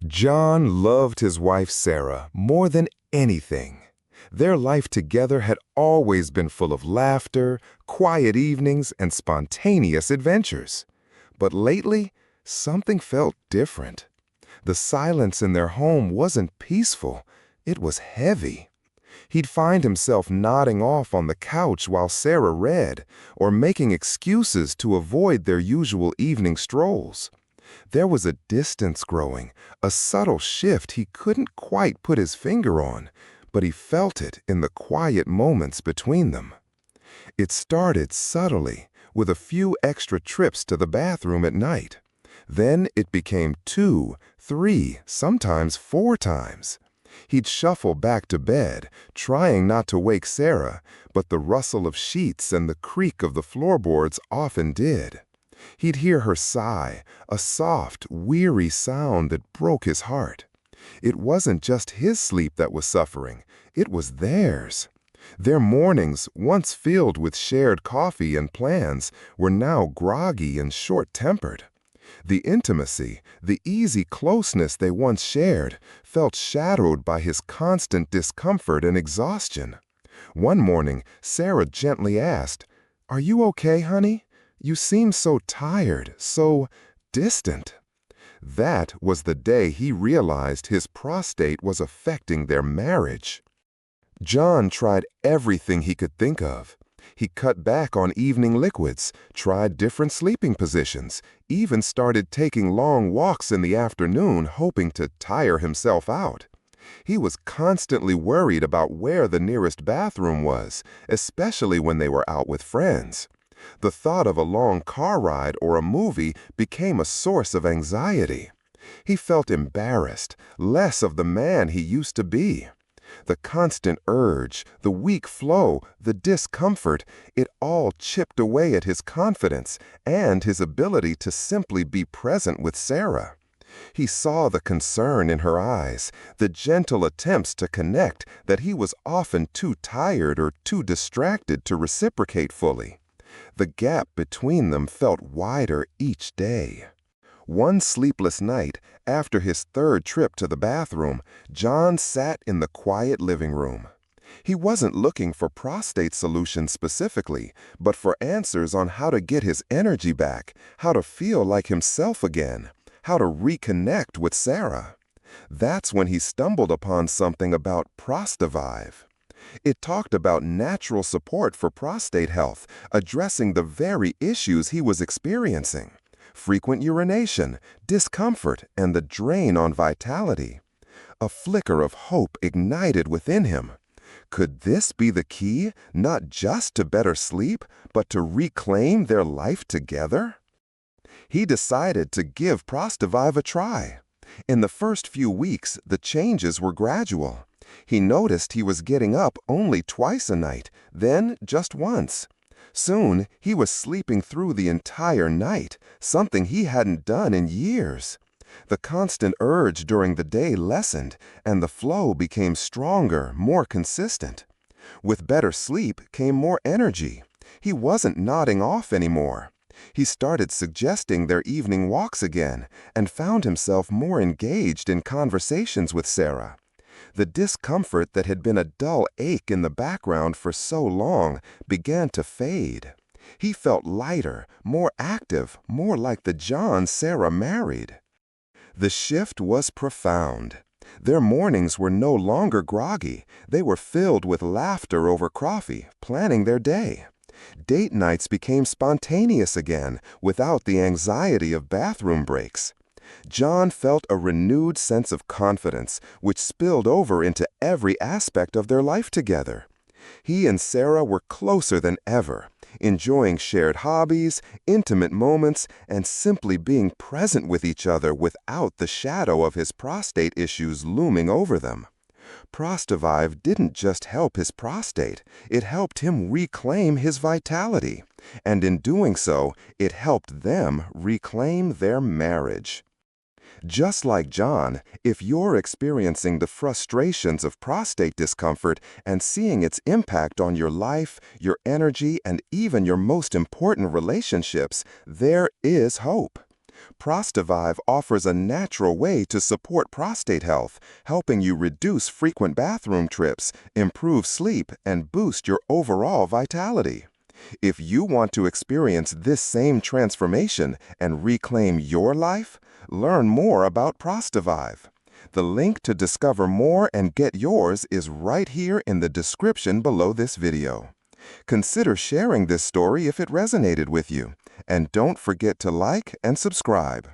John loved his wife Sarah more than anything. Their life together had always been full of laughter, quiet evenings, and spontaneous adventures. But lately, something felt different. The silence in their home wasn't peaceful, it was heavy. He'd find himself nodding off on the couch while Sarah read, or making excuses to avoid their usual evening strolls. There was a distance growing, a subtle shift he couldn't quite put his finger on, but he felt it in the quiet moments between them. It started subtly, with a few extra trips to the bathroom at night. Then it became 2, 3, sometimes 4 times. He'd shuffle back to bed, trying not to wake Sarah, but the rustle of sheets and the creak of the floorboards often did. He'd hear her sigh, a soft, weary sound that broke his heart. It wasn't just his sleep that was suffering, it was theirs. Their mornings, once filled with shared coffee and plans, were now groggy and short-tempered. The intimacy, the easy closeness they once shared, felt shadowed by his constant discomfort and exhaustion. One morning, Sarah gently asked, "Are you okay, honey? You seem so tired, so distant." That was the day he realized his prostate was affecting their marriage. John tried everything he could think of. He cut back on evening liquids, tried different sleeping positions, even started taking long walks in the afternoon, hoping to tire himself out. He was constantly worried about where the nearest bathroom was, especially when they were out with friends. The thought of a long car ride or a movie became a source of anxiety. He felt embarrassed, less of the man he used to be. The constant urge, the weak flow, the discomfort, it all chipped away at his confidence and his ability to simply be present with Sarah. He saw the concern in her eyes, the gentle attempts to connect that he was often too tired or too distracted to reciprocate fully. The gap between them felt wider each day. One sleepless night, after his 3rd trip to the bathroom, John sat in the quiet living room. He wasn't looking for prostate solutions specifically, but for answers on how to get his energy back, how to feel like himself again, how to reconnect with Sarah. That's when he stumbled upon something about Prostivive. It talked about natural support for prostate health, addressing the very issues he was experiencing: frequent urination, discomfort, and the drain on vitality. A flicker of hope ignited within him. Could this be the key, not just to better sleep, but to reclaim their life together? He decided to give Prostivive a try. In the first few weeks, the changes were gradual. He noticed he was getting up only twice a night, then just once. Soon, he was sleeping through the entire night, something he hadn't done in years. The constant urge during the day lessened, and the flow became stronger, more consistent. With better sleep came more energy. He wasn't nodding off anymore. He started suggesting their evening walks again, and found himself more engaged in conversations with Sarah. The discomfort that had been a dull ache in the background for so long began to fade. He felt lighter, more active, more like the John Sarah married. The shift was profound. Their mornings were no longer groggy. They were filled with laughter over coffee, planning their day. Date nights became spontaneous again, without the anxiety of bathroom breaks. John felt a renewed sense of confidence, which spilled over into every aspect of their life together. He and Sarah were closer than ever, enjoying shared hobbies, intimate moments, and simply being present with each other without the shadow of his prostate issues looming over them. Prostivive didn't just help his prostate, it helped him reclaim his vitality. And in doing so, it helped them reclaim their marriage. Just like John, if you're experiencing the frustrations of prostate discomfort and seeing its impact on your life, your energy, and even your most important relationships, there is hope. Prostivive offers a natural way to support prostate health, helping you reduce frequent bathroom trips, improve sleep, and boost your overall vitality. If you want to experience this same transformation and reclaim your life, learn more about Prostivive. The link to discover more and get yours is right here in the description below this video. Consider sharing this story if it resonated with you, and don't forget to like and subscribe.